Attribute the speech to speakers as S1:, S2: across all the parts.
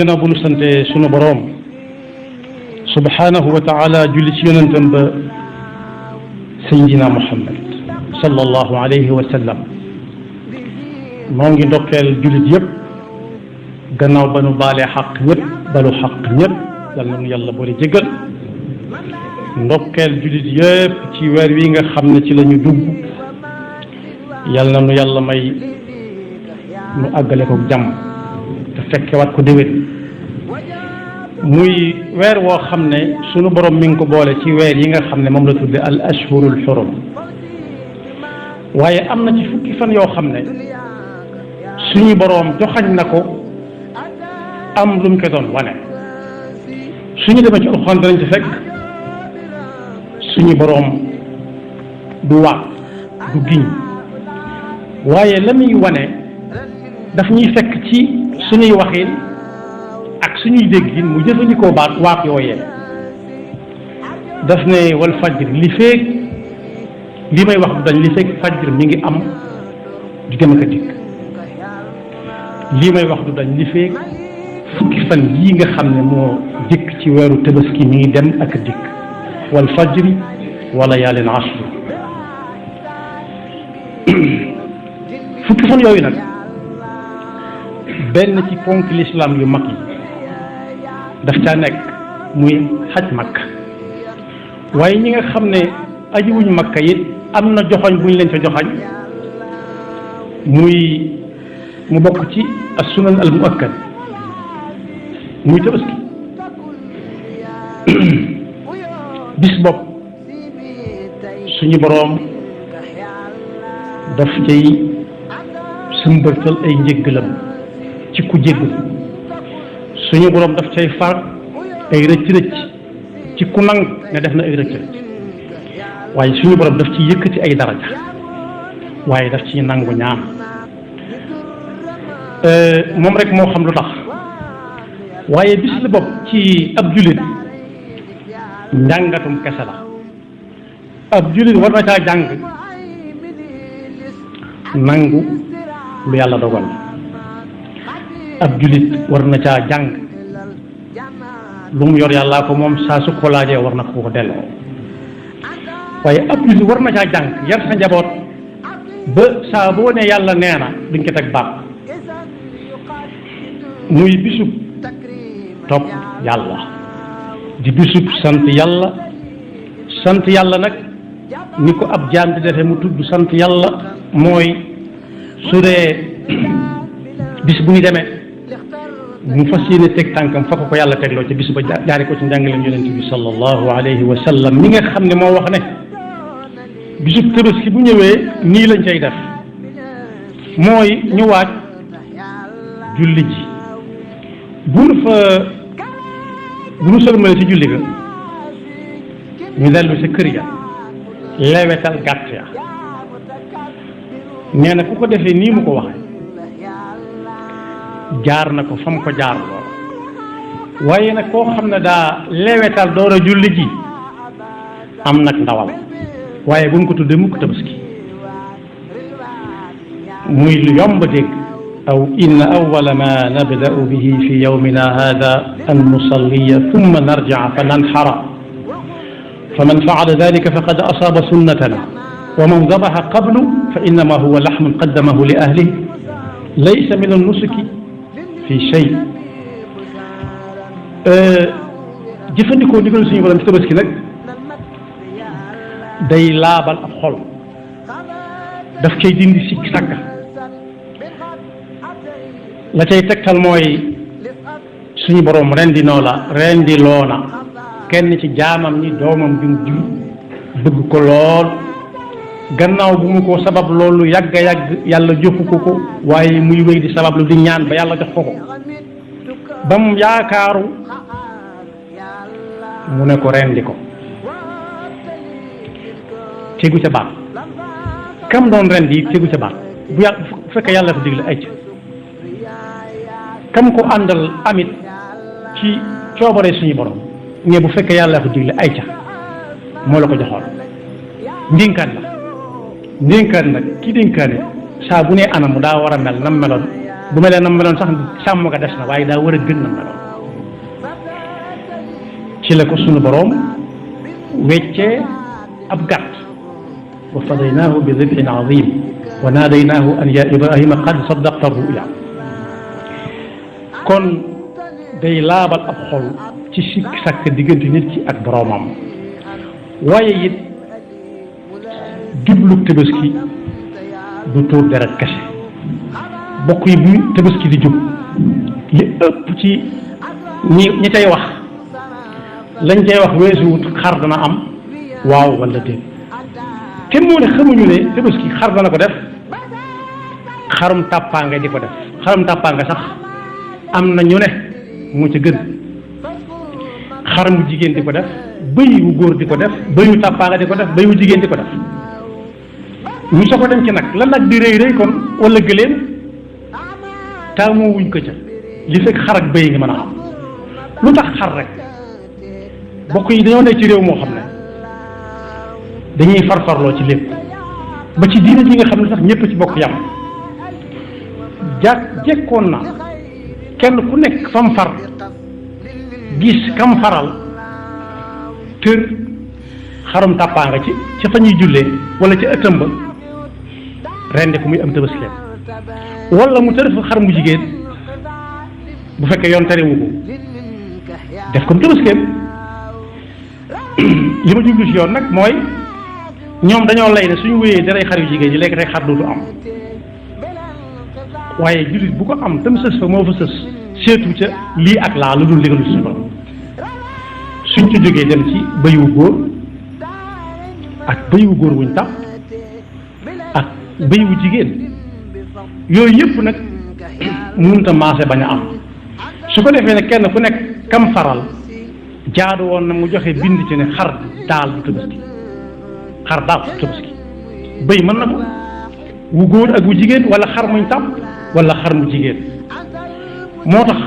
S1: gannaaw bu nu sante sunu boroom subhanahu wa taala julli ci yonentam ba sayidina muhammad sallallahu alayhi wa sallam moo ngi ndokkeel jullit yëpp gannaaw ba nu baalee xaq ñëpp balu xaq ñëpp yal na nu yàlla boole jéggal ndokkeel jullit yëpp ci weer wi nga xam ne ci la ñu dugg yal na nu yàlla may nu àggale ko jàmm te fekkewaat ko déwén muy weer woo xam ne sunu borom mi ngi ko boole ci weer yi nga xam ne moom la tudde al ashhurul xurum waaye am na ci fukki fan yoo xam ne suñu boroom joxañ na ko am lu mu ko doon wane suñu demee ci alxuraan danañ ci fekk suñu boroom du waat du giñ waaye la muy wane daf ñuy fekk ci suñuy waxin ak suñuy déggin mu jëfandikoo baat waat yooyee daf ne wal fajr li feeg li may wax du dañ li feeg fajr mi ngi am di dem ak a dikk lii may wax du dañ li feeg fukki fan yii nga xam ne moo jëkk ci weeru tabaski mi ngi dem ak a dikk wal fajri wala yaalin ashr fukki fan yooyu nag benn ci ponk l'islam yu mag yi daf caa nekk muy xaj makka waaye ñi nga xam ne aji wuñ makka it am na joxoñ bu ñu leen fa joxañ muy mu bokk ci as-sunan al muakkad muy tabaski bis bopp suñu boroom daf cay sëmbërtal ay njéggalam ci ku jéggul suñu boroom daf cay far ay rëcc-rëcc ci ku nang ne def na ay rëcc-rëcc waaye suñu boroom daf ci yëkkati ay daraja waaye daf ci nangu ñaan moom rek moo xam lu tax waaye bis la bopp ci ab jullit njàngatum kese la ab jullit war na caa jàng nangu lu yàlla dogal ab jullit war na caa jàng lu mu yor yàllaa ko moom saa su ko laajee war na ko delloo waaye ab jullit war na caa jàng yar sa njaboot ba saa boo ne yàlla nee na duñ ko teg baat muy bisub topp yàlla di bisub sant yàlla nag ni ko ab jaam di defee mu tudd sant yàlla mooy su dee bis bu ñu demee mu fas yéene teg tànkam fa ko yàlla tegloo ci bis ba jaare ko ci njàngaleem yonent bi sallallahu alayhi wa sallam mi nga xam ne moo wax ne bisub Tabaski bu ñëwee nii lañ cay def mooy ñu waaj julli ji bu nu sëlmale ci julli ga ñu dellu sa kër ya lewetal gàtt ya nee na ku ko defee nii mu ko waxee jaar na ko fa mu ko jaar loo waaye nag koo xam ne daa lewetal door a julli ji am nag ndawal waaye bu mu ko tuddee mukk Tabaski muy lu yomb dégg أو إن أول ما نبدأ به في يومنا هذا أن نصلي ثم نرجع فننحر فمن فعل ذلك فقد أصاب سنتنا ومن ذبح قبل فإنما هو لحم قدمه لأهله ليس من النسك في شيء jëfandikoo ndigal suñu borom ci Tabaski nag day laabal ab xol daf cay dindi sikk sàkka la cay tegtal mooy suñu boroom rendi loona kenn ci jaamam ñi doomam bi mu jur bëgg ko lool gannaaw bu mu ko sabab loolu yàgg yàlla joxu ko waaye muy wéy di sabab lu di ñaan ba yàlla jox ko ba mu yaakaaru mu ne ko rendi ko tegu ca baat kam doon rendi tegu ca baat bu fekkee yàlla ko digle ay ca kam ko àndal amit ci coobare suñu borom ne bu fekkee yàlla ko digle ay ca moo la ko joxoon ndénkaan nag ki dénkaane saa bu ne anam daa war a mel nam meloon bu mel ne nam meloon sax sàmm nga des na waaye daa war a gën nam meloon ci la ko sunu boroom weccee ab gàtt wa fadaynaahu bi dibhin azim wa naadaynaahu an ya ibrahima qad saddaqta ruya kon day laabal ab xol ci sikk sàkk diggante nit ki ak boroomam waaye it jublu tabaski du tuur deret kese bokk yi bu tabaski di jub li ëpp ci ñi tey wax lañ cay wax weesuwut xar dana am waaw wala déet kenn moo ne xamuñu ne tabaski xar dana ko def xarum tàppaanga di ko def xarum tàppaanga sax am na ñu ne mu ca gën xar mu jigéen di ko def bëy wu góor di ko def bëy wu tàppaanga di ko def bëy wu jigéen di ko def ñu soo ko dem ci nag la nag di rëy rëy kon wala gëléem taamoo wuñ ko ca li fekk xar ak bëy nga mën a am lu tax xar rek bokk yi dañoo ne ci réew moo xam ne dañuy farfarloo ci lépp ba ci diine ji nga xam ne sax ñëpp ci bokk yam jekkoon na kenn ku nekk fam far gis kam faral tër xarum tàppaa nga ci fa ñuy jullee wala ci ëttam ba rende ko muy am tëbaskeem wala mu tër fa xar mu jigéen bu fekkee yoon terewu ko def comme tëbaskeem li ma jublu ci yoon nag mooy ñoom dañoo lay ne suñu wéyee daray xar yu jigéen ñi léegi tey xar dootu am waaye jullit bu ko am tam sës fa moo fa sës seetu ca lii ak laa lu dul ndigalu suñu borom suñ ci jógee dem ci bëyu góor ak bëyu góor wuñ tàpp ak bëyu jigéen yooyu yëpp nag mënta maase bañ a am su ko defee ne kenn ku nekk kam faral jaadu woon na mu joxe bind ci ne xar daal du tabaski xar daal du tabaski bëy mën na ko wu góor ak wu jigéen wala xar muñ tàpp wala xar mu jigéen moo tax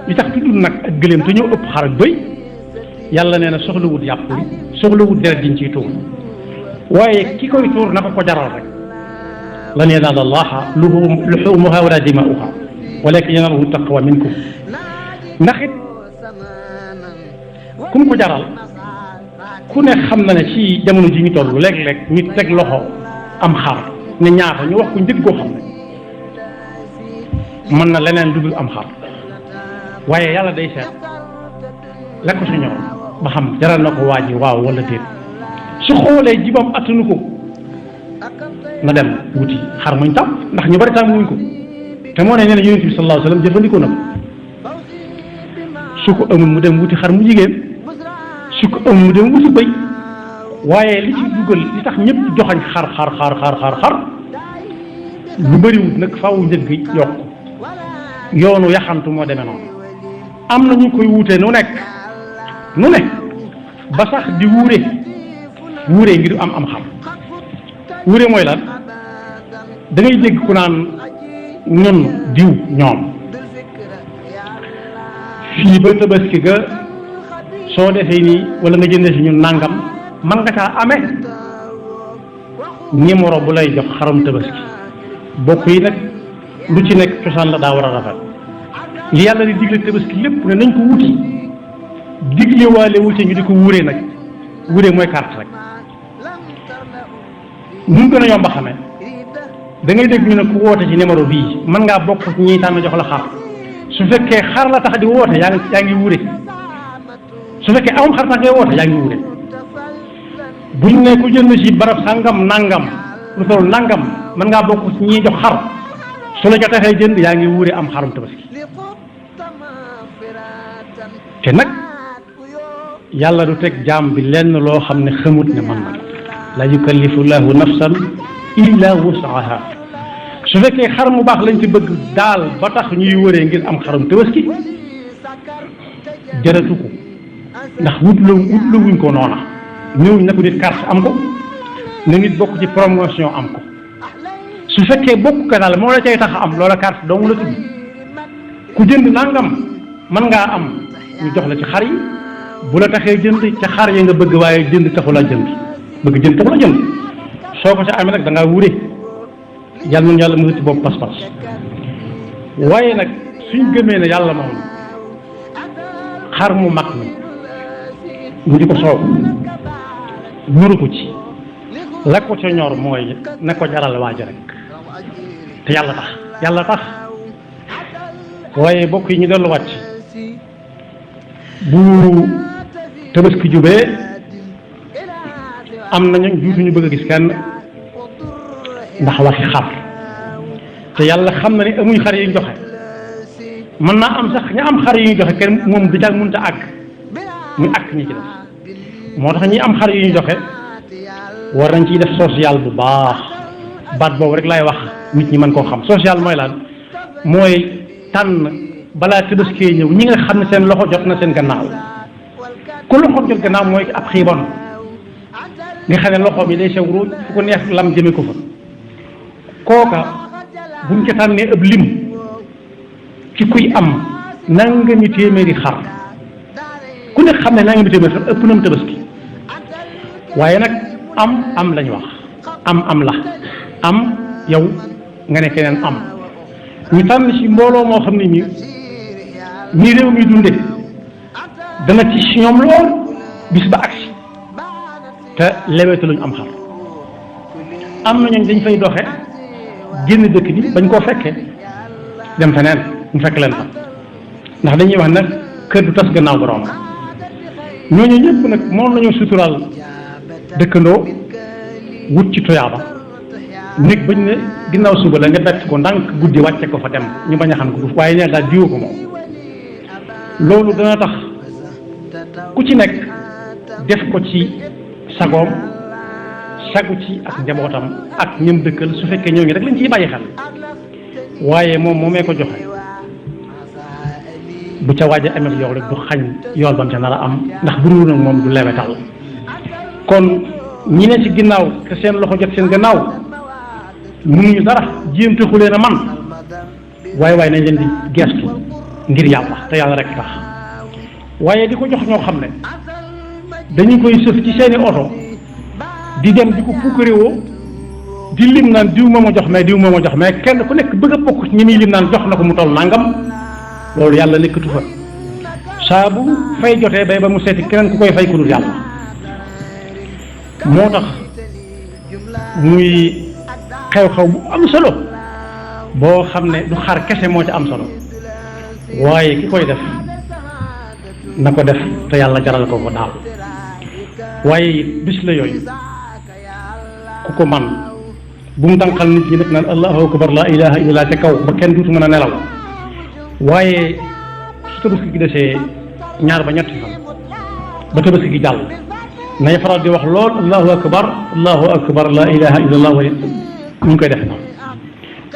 S1: li tax tuddul nag ak gëléem te ñoo ëpp xar ak bëy yàlla nee na soxlawut yàpp yi soxlawut deret jiñ ciy tuur waaye ki koy tuur na ko jaral rek lan yanaala llaaha luhuumuhaa wa laa dimaa'uhaa walaakin yanaaluhu taqwa minkum ndax it ku mu ko jaral ku ne xam na ne ci jamono ji ñu toll léeg-léeg ñu teg loxo am xar ne ñaata ñu wax ko njëg goo xam ne mën na leneen lu dul am xar waaye yàlla day seet la ko si ñor ba xam jaral na ko waa ji waaw wala déet su xoolee jibam attanu ko na dem wuti xar muñ tam ndax ñu bari tam wuñ ko te moo ne nee na yonent bi sallallahu alayhi wa sallam jëfandikoo na ko su ko amul mu dem wuti xar mu jigéen su ko amul mu dem wuti bëy waaye li ci dugal li tax ñëpp joxañ xar lu bëriwut nag faaw njëg gi yokk yoonu yaxantu moo demee noonu am na ñu koy wuute nu ne ba sax di wuure ngir am xam wuure mooy lan da ngay dégg ku naan ñun diw ñoom fii ba tabaski ga soo defee nii wala nga jëndee si ñun nangam man nga caa amee numéro bu lay jox xarum tabaski bokk yi nag lu ci nekk cosaan la daa war a rafet li yàlla di digle tabaski lépp ne nañ ko wuti digle waale wuti ñu di ko wuree nag wuree mooy carte rek mun gën a yomb a xamee da ngay dégg ñu ne ku woote ci numéro bii mën ngaa bokk ci ñiy tànn jox la xar su fekkee xar la tax di woote yaa ngi wure su fekkee amul xar tax ngay woote yaa ngi wure buñ ne ku jënd ci barab sàngam nangam lu toll nangam mën ngaa bokk ci ñiy jox xar su la ca taxee jënd yaa ngi wure am xarum tabaski te nag yàlla du teg jaam bi lenn loo xam ne xamut ne man na la yukallifu llahu nafsan illa wusaha su fekkee xar mu baax lañ ci bëgg daal ba tax ñuy wëree ngir am xarum tabaski jaratu ko ndax wut la wuñ ko noona ñëwuñ na ko nit carte am ko na nit bokk ci promotion am ko su fekkee bokk ka daal moo la cay tax am loola carte dong la tudd ku jënd nangam mën ngaa am ñu jox la ci xar yi bu la taxee jënd ca xar ya nga bëgg waaye jënd taxu la jënd bëgg jënd taxu la jënd soo ko ca amee nag da ngaa wure yàlla nañu yàlla mënati boobu pas-pas waaye nag suñ gëmee ne yàlla moom xar mu mag mi ñu di ko soow ñuru ko ci la ko ca ñor mooy na ko jaral waaja rek te yàlla tax waaye bokk yi ñu delluwaat ci bu tabaski jubee am nañu juutuñu bëgg a gis kenn ndax waxi xar te yàlla xam na ne amuñ xar yi ñu joxe mën naa am sax ña am xar yi ñu joxe kenn moom du jag mënut a àgg ñu àgg ñi ci def moo tax ñi am xar yi ñu joxe war nañ ciy def social bu baax baat boobu rek laay wax nit ñi mën koo xam social mooy lan mooy tànn balaa tabaski ñëw ñi nga xam ne seen loxo jot na seen gannaaw ku loxo jot gannaaw mooy ab xiibon nga xam ne loxoom yi day sew ruuj fu ko neex lam jëme ko fa kooka buñ ca tànnee ab lim ci kuy am nangami téeméeri xar ku ne xam ne nangami téeméeri xar ëpp na mu tabaski waaye nag am lañ wax am la am yow nga ne keneen am ñu tànn ci mbooloo moo xam ne ñi réew mi dunde dana ci ñoom lool bis ba agsi te lewetaluñ am xar am na ñooñ dañ fay doxe génn dëkk bi bañ koo fekkee dem feneen ñu fekk leen fa ndax dañuy wax nag kër du tas gannaaw borom ñooñu ñëpp nag moom nañu suturaal dëkkandoo wut ci tuyaaba nit bañ ne ginnaaw suba la nga bett ko ndànk guddi wàcce ko fa dem ñu bañ a xam ko waaye nee daal diwu ko moom loolu dana tax ku ci nekk def ko ci sagoom sagu ci ak njabootam ak ñëm dëkkal su fekkee ñooñu rek lañ ciy bàyyi xel waaye moom moomee ko joxe bu ca waaja amee yow rek du xañ yool bam ca nar a am ndax bu dul nag moom du lewetal kon ñi ne ci ginnaaw te seen loxo jot seen gannaaw mënuñu dara jéem taxu leen a man waaye nañ leen di gestu ngir yàlla te yàlla rek tax waaye di ko jox ñoo xam ne dañu koy sëf ci seeni oto di dem di ko pukkarewoo di lim naan diw ma jox mais kenn ku nekk bëgg a bokk ci ñi muy lim naan jox na ko mu toll nangam loolu yàlla nekkatu fa saa bu fay jotee bay ba mu seeti keneen ku koy fay ku dul yàlla moo tax muy xew-xew bu am solo boo xam ne du xar kese moo ci am solo waaye ki koy def na ko def te yàlla jaral ko ko daal waaye bis la yooyu ku ko man bu mu tànqal nit ñi nag naan allahu akbar la ilaha illallah ca kaw ba kenn duutu mën a nelaw waaye su tabaski gi desee ñaar ba ñetti fan ba tabaski gi jàll nañ faral di wax lool allahu akbar la ilaha illallah wa ñu ngi koy def noonu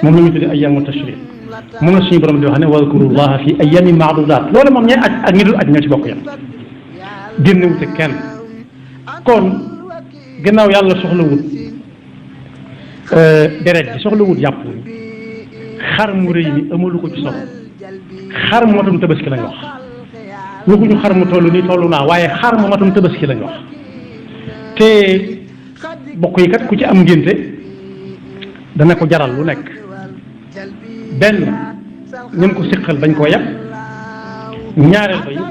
S1: moom la ñu tuddee ayyamu tashrik moom la suñu borom di wax ne wadkurullaha fi ayyamin maadudat loolu moom ñooy aj ak ñi dul aj ñoo ci bokk yam génn wute kenn kon gannaaw yàlla soxla wut deret ji soxla wut yàpp xar mu rëy mi amalu ko ci solo xar mu matum tabaski lañ wax waxuñu xar mu toll nii toll naa waaye xar mu matum tabaski lañ wax te bokk yi kat ku ci am ngénte dana ko jaral lu nekk benn ñun ko siqal bañ koo yàq ñaareel ba yi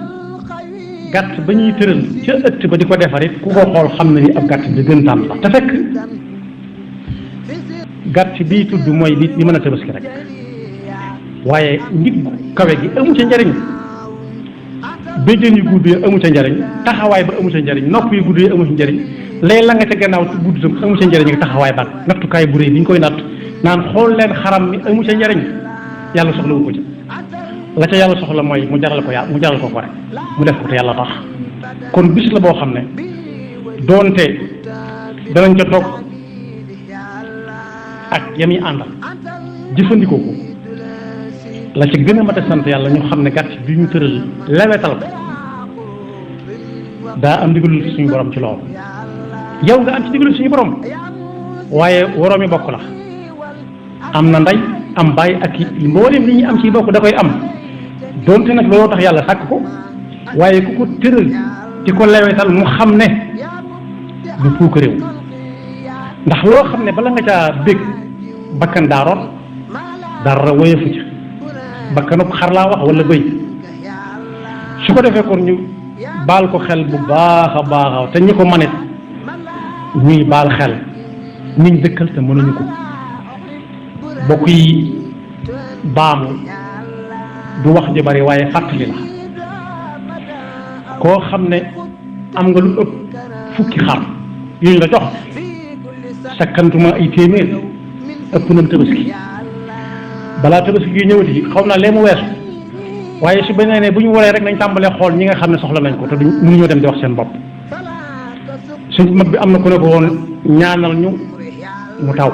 S1: gàtt ba ñuy tëral ca ëtt ba di ko defar it ku ko xool xam na ni ab gàtt bi gëntaan la te fekk gàtt bii tudd mooy bi mën a tabaski rek waaye ndiggu kawe gi amu ca njariñ béjjën yu gudd yi amu ca njariñ taxawaay ba amu ca njariñ nopp yu gudd yi amu ca njariñ léegi la nga ca gannaaw gudd tam amu ca njariñ taxawaay ba nattukaay bu rëy bi ñu koy natt naan xool leen xaram mi amu ca njariñ yàlla soxla wu ko ci la ca yàlla soxla mooy mu jaral ko mu jaral ko ko rek mu def ko te yàlla tax kon bis la boo xam ne doonte danañ ca toog ak yami àndal jëfandikoo ko la ca gën a mat a sant yàlla ñu xam ne gàtt bi ñu tëral lewetal ko daa am ndigalul suñu borom ci loolu yow nga am ci ndigalul suñu borom waaye woroomi bokk la am na ndey am baay ak i mboolem li ñu am ci bokk da koy am donte nag looloo tax yàlla sàkk ko waaye ku ko tëral di ko lewetal mu xam ne du puuk réew ndax loo xam ne bala nga caa bég bakkan daa rot dara woyofu ca bakkanub xar laa wax wala bëy su ko defee kon ñu baal ko xel bu baax a baax te ñi ko manit ñuy baal xel niñ dëkkal te mënuñu ko bokk yi baamu du wax ji bari waaye fàttali la koo xam ne am nga lu ëpp fukki xar yuñ la jox sakkantuma ay téeméer ëpp nañ tabaski balaa tabaski gi ñëwati xaw naa lee mu weesu waaye su beneen ne bu ñu waree rek nañ tàmbalee xool ñi nga xam ne soxla nañ ko te duñ mënuñoo dem di wax seen bopp suñ mag bi am na ku ne ko woon ñaanal ñu mu taw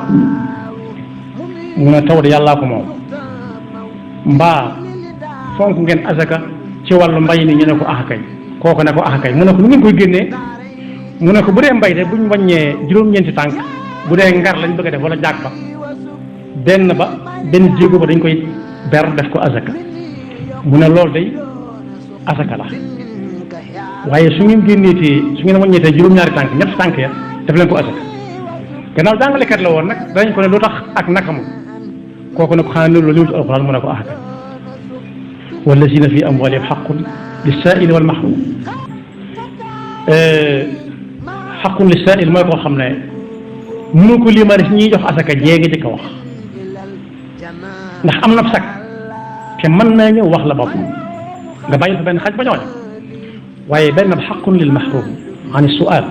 S1: mu ne taw de yàllaa ko moom mbaa fonk ngeen asaka ci wàllu mbay mi ñu ne ko axakay kooku ne ko axakay mu ne ko lu ngeen koy génnee mu ne ko bu dee mbay de buñ wàññee juróom-ñeenti tànk bu dee ngar lañ bëgg a def wala jaag ba benn jéego ba dañ koy ber def ko asaka mu ne loolu day asaka la waaye su ngeen génneetee su ngeen wàññeetee juróom-ñaari tànk ñetti tànk ya def leen ko asaka gannaaw jàngalekat la woon nag danañ ko ne lu tax ak nakamu kooku ne ko xanaa ne loolu ñëw ci alxuraan mu ne ko axaka wallazina fi amwalihim xaqun lissaa'ili wal mahrum xaqun lissaa'il mooy koo xam ne mënu ko limari si ñuy jox asaka jéegi di ko wax ndax am na sag te mën naa ñëw wax la boppam nga bàyyi fa benn xaj ba ñooñ waaye benn xaqun lil mahrum an su'aal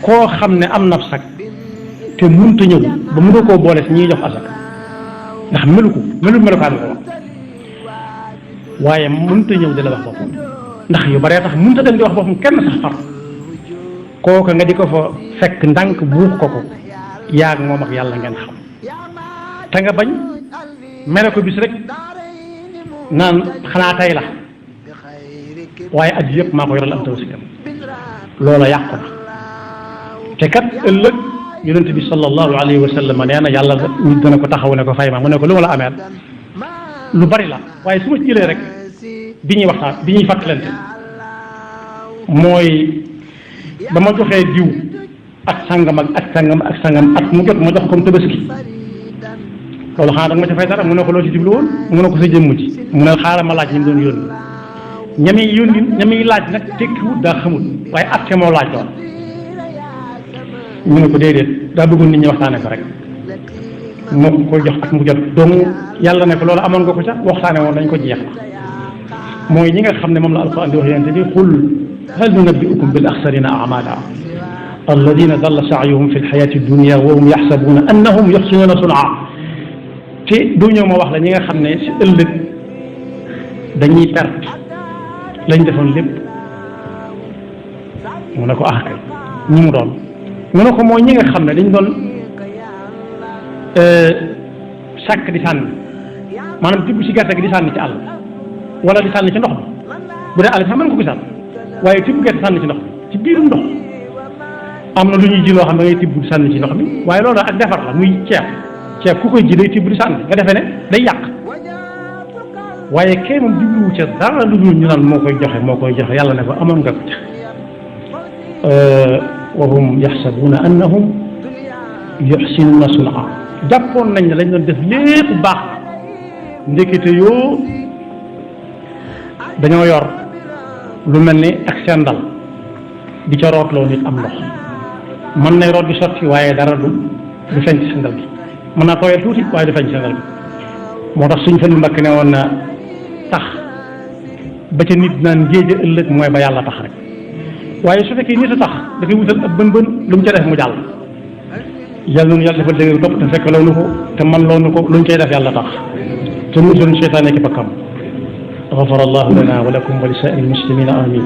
S1: koo xam ne am na sag te mënut a ñëw ba mënoo koo boole si ñuy jox asaka ndax melukaan ko wax waaye mënut a ñëw di la wax boppam ndax yu baree tax mënut a dem di wax boppam kenn sax far kooka nga di ko fa fekk ndànk buux ko yaag moom ak yàlla ngeen xam te nga bañ mere ko bis rek naan xanaa tey la waaye at yëpp maa ko yoral am tawasikam loola yàqu na te kat ëllëg yonent bi sallallahu alayhi wa sallam nee na yàlla nit dana ko taxaw ne ko fay ma mu ne ko lu ma la ameel lu bari la waaye su ma ci jëlee rek bi ñuy waxtaan bi ñuy fàttalante mooy ba ma joxee diw ak sangam at mu jot ma jox comme tabaski loolu xanaa danga ma ca fay dara mu ne ko loo ci jublu woon mu ne ko sa jëmm ci mu ne xaaral ma laaj ñi mu doon yónni ñami laaj nag tekkiwut daa xamul waaye atte moo laaj doon ñu ne ko déedéet daa bëggoon nit ñi waxtaane ko rek moo ko koy jox ak mu jot donc yàlla ne ko loolu amoon nga ko ca waxtaane woon dañ ko jeex la mooy ñi nga xam ne moom la alquran di wax yonente bi qul hal nunabbi'ukum bil axsarina a'mala alladina dalla sa'yuhum fi lxayati dunia wa hum yaxsabuna annahum yuxsinuna sun'a te du ñëw ma wax la ñi nga xam ne si ëllëg dañuy perte lañ defoon lépp mu ne ko ah kay ñi mu doon mu ne ko mooy ñi nga xam ne dañ doon sàkk di sànni maanaam tibb si gerte gi di sànni ci àll wala di sànni ci ndox bi bu dee àll sax mën ko gisaat waaye tibb gerte sànni ci ndox bi ci biirum ndox am na lu ñuy ji loo xam ne ngay tibb di sànni ci ndox mi waaye loolu ak defar la muy ceeb ku koy ji day tibb di sànni nga defee ne day yàq waaye kay moom jubluwu ca dara lu dul ñu naan moo koy joxe yàlla ne ko amoon nga ko ca wa hum yaxsabuuna annahum yuxsinuuna sun'a jàppoon nañ ne lañ doon def lépp baax ndekete yoo dañoo yor lu mel ni ak seen dal di ca rootloo nit am ndox mën nay root di sotti waaye dara du feeñ ci sendal gi mën naa tooyal tuuti waaye du feeñ ci sendal gi moo tax suñ fa lu mbakk ne woon na tax ba ca nit naan géeja ëllëg mooy ba yàlla tax rek waaye su fekkee nit a tax dafay wutal ab bën lu mu ca def mu jàll yàlla noonu yàlla dafa dégg topp te fekk loolu ko te man loolu ko lu ñu koy def yàlla tax te musul seytaane ki bakkam غفر الله لنا ولكم ولسائر المسلمين آمين